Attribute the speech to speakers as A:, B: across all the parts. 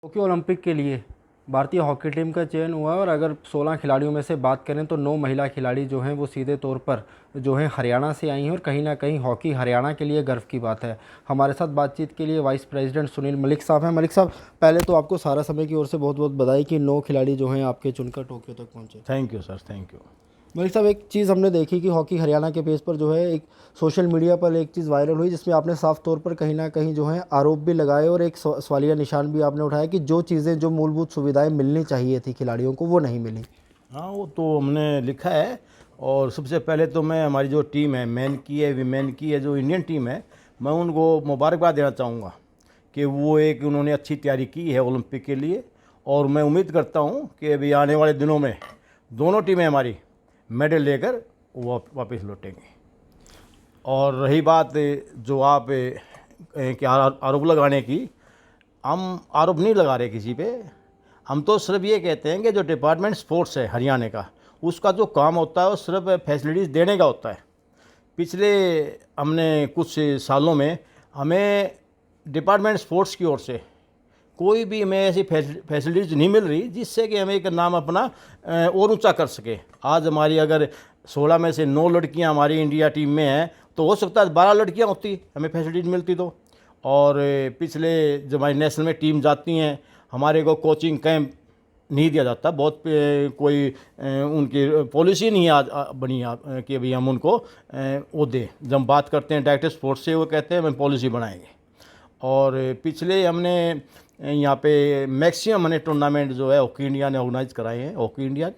A: Tokyo Olympic के लिए भारतीय हॉकी टीम का चयन हुआ है और अगर 16 खिलाड़ियों में से बात करें तो 9 महिला खिलाड़ी जो हैं वो सीधे तौर पर जो हैं हरियाणा से आई हैं और कहीं ना कहीं हॉकी हरियाणा के लिए गर्व की बात है। हमारे साथ बातचीत के लिए वाइस प्रेसिडेंट सुनील मलिक साहब हैं। मलिक साहब, पहले तो आपको सारा समय की ओर से बहुत बहुत बधाई कि 9 खिलाड़ी जो हैं आपके चुनकर टोक्यो तक पहुँचे।
B: Thank you sir, thank you.
A: Malik साहब, एक चीज़ हमने देखी कि हॉकी हरियाणा के पेज पर जो है एक सोशल मीडिया पर एक चीज़ वायरल हुई जिसमें आपने साफ तौर पर कहीं ना कहीं जो है आरोप भी लगाए और एक सवालिया निशान भी आपने उठाया कि जो चीज़ें जो मूलभूत सुविधाएं मिलनी चाहिए थी खिलाड़ियों को वो नहीं मिली।
B: हाँ, वो तो हमने लिखा है। और सबसे पहले तो मैं हमारी जो टीम है, मेन की है, वीमेन की है, जो इंडियन टीम है, मैं उनको मुबारकबाद देना चाहूँगा कि वो एक उन्होंने अच्छी तैयारी की है ओलंपिक के लिए। और मैं उम्मीद करता हूँ कि अभी आने वाले दिनों में दोनों टीमें हमारी मेडल लेकर वापस लौटेंगी। और रही बात जो आप क्या आरोप लगाने की, हम आरोप नहीं लगा रहे किसी पे। हम तो सिर्फ ये कहते हैं कि जो डिपार्टमेंट स्पोर्ट्स है हरियाणा का, उसका जो काम होता है वो सिर्फ फैसिलिटीज़ देने का होता है। पिछले हमने कुछ सालों में हमें डिपार्टमेंट स्पोर्ट्स की ओर से कोई भी हमें ऐसी फैसिलिटीज़ नहीं मिल रही जिससे कि हमें एक नाम अपना और ऊंचा कर सके। आज हमारी अगर 16 में से 9 लड़कियां हमारी इंडिया टीम में हैं तो हो सकता है 12 लड़कियां होती हमें फैसिलिटीज मिलती तो। और पिछले जब हमारी नेशनल में टीम जाती हैं, हमारे को कोचिंग कैंप नहीं दिया जाता। बहुत कोई उनकी पॉलिसी नहीं बनी कि भाई हम उनको वो दें। जब हम बात करते हैं डायरेक्टर स्पोर्ट्स से, वो कहते हैं हम पॉलिसी बनाएंगे। और पिछले हमने यहाँ पे मैक्सिमम हमने टूर्नामेंट जो है हॉकी इंडिया ने ऑर्गेनाइज कराए हैं, हॉकी इंडिया।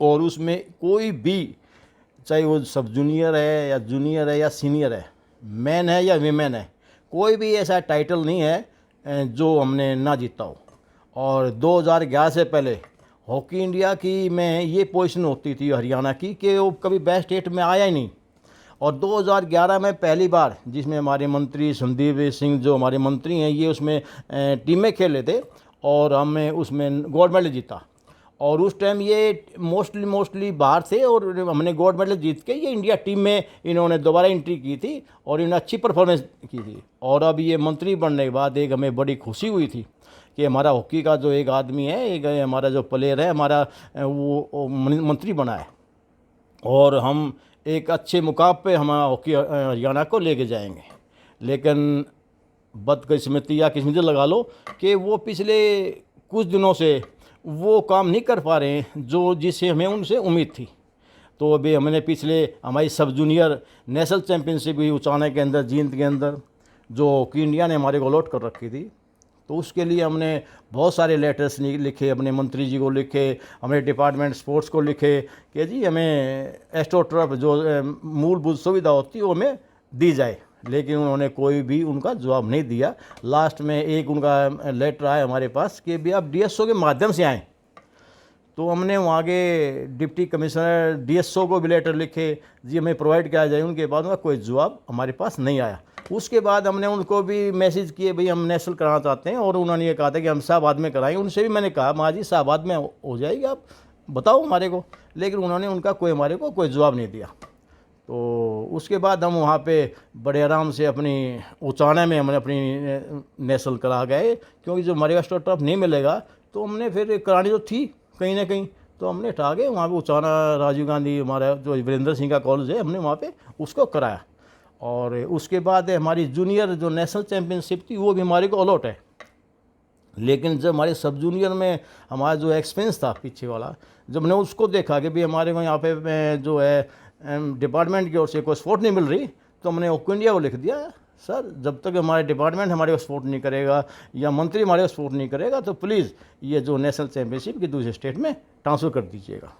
B: और उसमें कोई भी, चाहे वो सब जूनियर है या जूनियर है या सीनियर है, मैन है या वीमेन है, कोई भी ऐसा टाइटल नहीं है जो हमने ना जीता हो। और 2011 से पहले हॉकी इंडिया की में ये पोजीशन होती थी हरियाणा की कि वो कभी बेस्ट 8 में आया ही नहीं। और 2011 में पहली बार जिसमें हमारे मंत्री संदीप सिंह जो हमारे मंत्री हैं, ये उसमें टीमें खेले थे और हमें उसमें गोल्ड मेडल जीता। और उस टाइम ये मोस्टली बाहर थे और हमने गोल्ड मेडल जीत के ये इंडिया टीम में इन्होंने दोबारा एंट्री की थी और इन्होंने अच्छी परफॉर्मेंस की थी। और अब ये मंत्री बनने के बाद एक हमें बड़ी खुशी हुई थी कि हमारा हॉकी का जो एक आदमी है, एक हमारा जो प्लेयर है हमारा, वो मंत्री बना है। और हम एक अच्छे मुकाम पे हमारा हॉकी हरियाणा को लेके जाएंगे। लेकिन बदकिस्मती या किस्मती लगा लो कि वो पिछले कुछ दिनों से वो काम नहीं कर पा रहे हैं जो जिससे हमें उनसे उम्मीद थी। तो अभी हमने पिछले हमारी सब जूनियर नेशनल चैम्पियनशिप हुई उचाने के अंदर, जींद के अंदर, जो हॉकी इंडिया ने हमारे को अलॉट कर रखी थी। तो उसके लिए हमने बहुत सारे लेटर्स लिखे, अपने मंत्री जी को लिखे, हमारे डिपार्टमेंट स्पोर्ट्स को लिखे कि जी हमें एस्ट्रोटर्फ जो मूलभूत सुविधा होती है वो हमें दी जाए। लेकिन उन्होंने कोई भी उनका जवाब नहीं दिया। लास्ट में एक उनका लेटर आया हमारे पास कि भी आप डीएसओ के माध्यम से आएँ। तो हमने वहाँ के डिप्टी कमिश्नर डीएसओ को भी लेटर लिखे, जी हमें प्रोवाइड किया जाए। उनके बाद उनका कोई जवाब हमारे पास नहीं आया। उसके बाद हमने उनको भी मैसेज किए, भाई हम नेशनल कराना चाहते हैं, और उन्होंने ये कहा था कि हम शाहबाद में कराएंगे। उनसे भी मैंने कहा, माँ जी शाहबाद में हो जाएगी, आप बताओ हमारे को। लेकिन उन्होंने उनका कोई हमारे को कोई जवाब नहीं दिया। तो उसके बाद हम वहाँ पे बड़े आराम से अपनी उचाने में हमने अपनी नेशनल करा गए, क्योंकि जो हमारे एस्ट्रो टर्फ नहीं मिलेगा तो हमने फिर करानी तो थी कहीं ना कहीं। तो हमने उठा के वहाँ पे उचाना राजीव गांधी हमारा जो वीरेंद्र सिंह का कॉलेज है, हमने वहाँ पे उसको कराया। और उसके बाद हमारी जूनियर जो नेशनल चैम्पियनशिप थी वो भी हमारे को अलॉट है। लेकिन जब हमारे सब जूनियर में हमारा जो एक्सपीरियंस था पीछे वाला, जब मैंने उसको देखा कि भाई हमारे को यहाँ पे जो है डिपार्टमेंट की ओर से कोई सपोर्ट नहीं मिल रही, तो हमने हॉकी इंडिया को लिख दिया, सर जब तक हमारे डिपार्टमेंट हमारे को सपोर्ट नहीं करेगा या मंत्री हमारे को सपोर्ट नहीं करेगा तो प्लीज़ ये जो नेशनल चैम्पियनशिप की दूसरे स्टेट में ट्रांसफ़र कर दीजिएगा।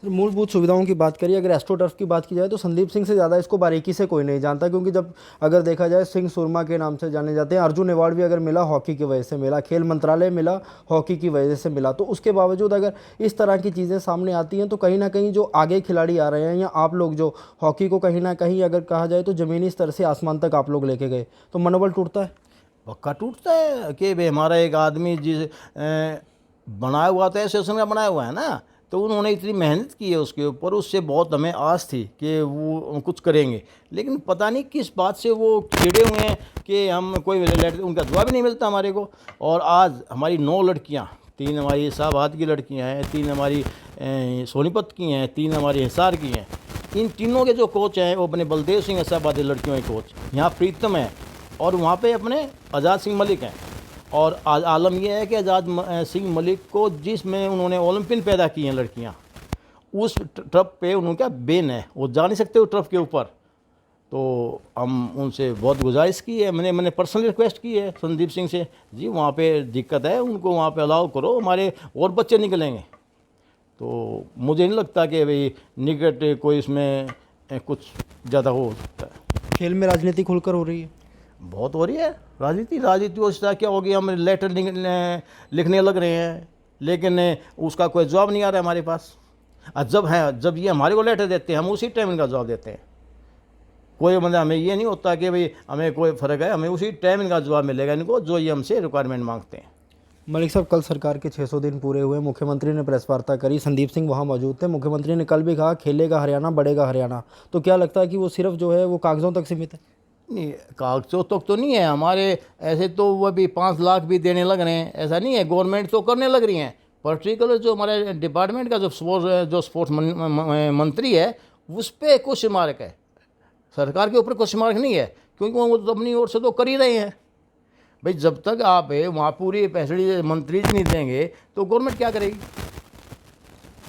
A: सर, मूलभूत सुविधाओं की बात करिए, अगर एस्ट्रोटर्फ की बात की जाए तो संदीप सिंह से ज़्यादा इसको बारीकी से कोई नहीं जानता, क्योंकि जब अगर देखा जाए सिंह सुरमा के नाम से जाने जाते हैं। अर्जुन अवार्ड भी अगर मिला हॉकी की वजह से मिला, खेल मंत्रालय मिला हॉकी की वजह से मिला। तो उसके बावजूद अगर इस तरह की चीज़ें सामने आती हैं तो कहीं ना कहीं जो आगे खिलाड़ी आ रहे हैं या आप लोग जो हॉकी को कहीं ना कहीं अगर कहा जाए तो ज़मीनी स्तर से आसमान तक आप लोग लेके गए, तो मनोबल टूटता है।
B: पक्का टूटता है कि भाई हमारा एक आदमी जिस बनाया हुआ था, एसोसिएशन का बनाया हुआ है ना, तो उन्होंने इतनी मेहनत की है उसके ऊपर, उससे बहुत हमें आस थी कि वो कुछ करेंगे, लेकिन पता नहीं किस बात से वो चिड़े हुए हैं कि हम कोई लेटर उनका जवाब ही नहीं मिलता हमारे को। और आज हमारी 9 लड़कियाँ, 3 हमारी इस्लामाबाद की लड़कियाँ हैं, 3 हमारी सोनीपत की हैं, 3 हमारी हिसार की हैं। इन तीनों के जो कोच हैं वो अपने बलदेव सिंह इस्लामाबादी लड़कियों के कोच, यहाँ प्रीतम है और वहाँ पे अपने आज़ाद सिंह मलिक हैं। और आज आलम यह है कि आज़ाद सिंह मलिक को जिसमें उन्होंने ओलंपियन पैदा की हैं लड़कियाँ, उस ट्रप पे उनका बैन है, वो जा नहीं सकते उस ट्रप के ऊपर। तो हम उनसे बहुत गुजारिश की है, मैंने पर्सनल रिक्वेस्ट की है संदीप सिंह से, जी वहाँ पे दिक्कत है, उनको वहाँ पे अलाउ करो, हमारे और बच्चे निकलेंगे। तो मुझे नहीं लगता कि भाई निकट कोई इसमें कुछ ज़्यादा हो सकता है।
A: खेल में राजनीति खुलकर हो रही है?
B: बहुत हो रही है राजनीति उसका क्या हो गया, हम लेटर लिखने लग रहे हैं, लेकिन उसका कोई जवाब नहीं आ रहा है हमारे पास। जब ये हमारे को लेटर देते हैं हम उसी टाइम इनका जवाब देते हैं। कोई मतलब हमें ये नहीं होता कि भाई हमें कोई फ़र्क है, हमें उसी टाइम इनका जवाब मिलेगा इनको जो ये हमसे रिक्वायरमेंट मांगते हैं।
A: मलिक साहब, कल सरकार के 600 दिन पूरे हुए, मुख्यमंत्री ने प्रेस वार्ता करी, संदीप सिंह वहां मौजूद थे। मुख्यमंत्री ने कल भी कहा खेलेगा हरियाणा, बढ़ेगा हरियाणा। तो क्या लगता है कि वो सिर्फ जो है वो कागज़ों तक सीमित है?
B: नहीं, कागजों तक तो नहीं है हमारे, ऐसे तो वो भी 5 लाख भी देने लग रहे हैं, ऐसा नहीं है, गवर्नमेंट तो करने लग रही हैं। पर्टिकुलर जो हमारे डिपार्टमेंट का जो स्पोर्ट्स मंत्री है उस पर क्वेश्चन मार्क है, सरकार के ऊपर क्वेश्चन मार्क नहीं है, क्योंकि वो तो अपनी ओर से तो कर ही रहे हैं। भाई जब तक आप वहाँ पूरी फैसिलिटी मंत्री नहीं देंगे तो गवर्नमेंट क्या करेगी?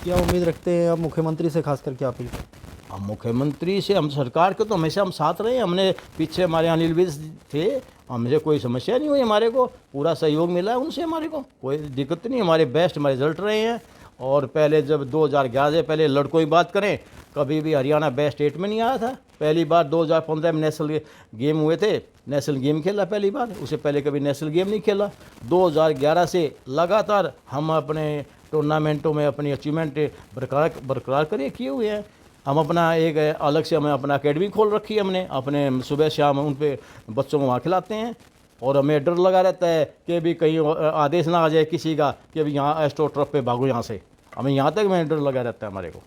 A: क्या उम्मीद रखते हैं आप मुख्यमंत्री से, खासकर क्या अपील करें?
B: हम मुख्यमंत्री से, हम सरकार के तो हमेशा हम साथ रहे हैं, हमने पीछे हमारे अनिल विज थे, हमसे कोई समस्या नहीं हुई, हमारे को पूरा सहयोग मिला है उनसे, हमारे को कोई दिक्कत नहीं, हमारे बेस्ट हमारे रिजल्ट रहे हैं। और पहले जब 2011 से पहले लड़कों की बात करें, कभी भी हरियाणा बेस्ट 8 में नहीं आया था। पहली बार 2015 में नेशनल गेम हुए थे, नेशनल गेम खेला पहली बार, उससे पहले कभी नेशनल गेम नहीं खेला। 2011 से लगातार हम अपने टूर्नामेंटों में अपनी अचीवमेंट बरकरार करे किए हुए हैं। हम अपना एक अलग से हमें अपना अकेडमी खोल रखी है हमने, अपने सुबह शाम उन पे बच्चों को वहाँ खिलाते हैं। और हमें डर लगा रहता है कि भी कहीं आदेश ना आ जाए किसी का कि अभी यहाँ एस्ट्रो ट्रफ पे भागो यहाँ से, हमें यहाँ तक में डर लगा रहता है हमारे को।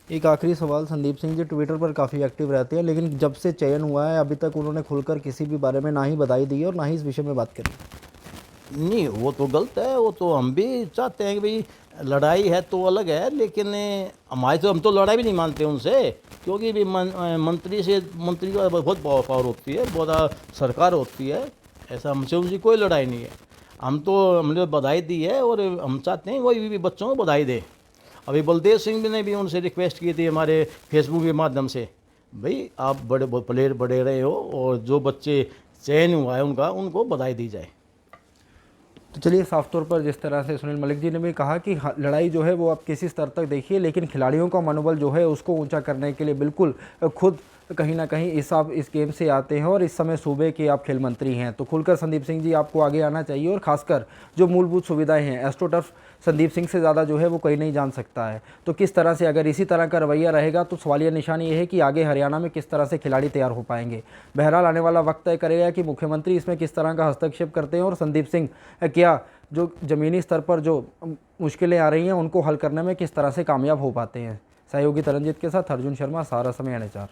A: एक आखिरी सवाल, संदीप सिंह जी ट्विटर पर काफ़ी एक्टिव रहते हैं, लेकिन जब से चयन हुआ है अभी तक उन्होंने खुलकर किसी भी बारे में ना ही बधाई दी है और ना ही इस विषय में बात करी।
B: नहीं, वो तो गलत है, वो तो हम भी चाहते हैं कि भाई लड़ाई है तो अलग है, लेकिन हमारे तो हम तो लड़ाई भी नहीं मानते उनसे, क्योंकि भी मंत्री का बहुत पावर होती है, बहुत सरकार होती है, ऐसा हमसे उनकी कोई लड़ाई नहीं है। हमने बधाई दी है और हम चाहते हैं वही भी बच्चों को बधाई दे। अभी बलदेव सिंह ने भी उनसे रिक्वेस्ट की थी हमारे फेसबुक के माध्यम से, भाई आप बड़े प्लेयर बड़े रहे हो और जो बच्चे चयन हुआ है उनको बधाई दी जाए।
A: तो चलिए, साफ तौर पर जिस तरह से सुनील मलिक जी ने भी कहा कि लड़ाई जो है वो आप किसी स्तर तक देखिए, लेकिन खिलाड़ियों का मनोबल जो है उसको ऊंचा करने के लिए बिल्कुल खुद कहीं ना कहीं आप इस गेम से आते हैं और इस समय सूबे के आप खेल मंत्री हैं, तो खुलकर संदीप सिंह जी आपको आगे आना चाहिए। और खासकर जो मूलभूत सुविधाएं हैं, एस्ट्रोटर्फ संदीप सिंह से ज़्यादा जो है वो कोई नहीं जान सकता है। तो किस तरह से अगर इसी तरह का रवैया रहेगा तो सवालिया निशान ये है कि आगे हरियाणा में किस तरह से खिलाड़ी तैयार हो पाएंगे। बहरहाल आने वाला वक्त तय करेगा कि मुख्यमंत्री इसमें किस तरह का हस्तक्षेप करते हैं और संदीप सिंह क्या जो ज़मीनी स्तर पर जो मुश्किलें आ रही हैं उनको हल करने में किस तरह से कामयाब हो पाते हैं। सहयोगी तरनजीत के साथ अर्जुन शर्मा, सारा समय NH4।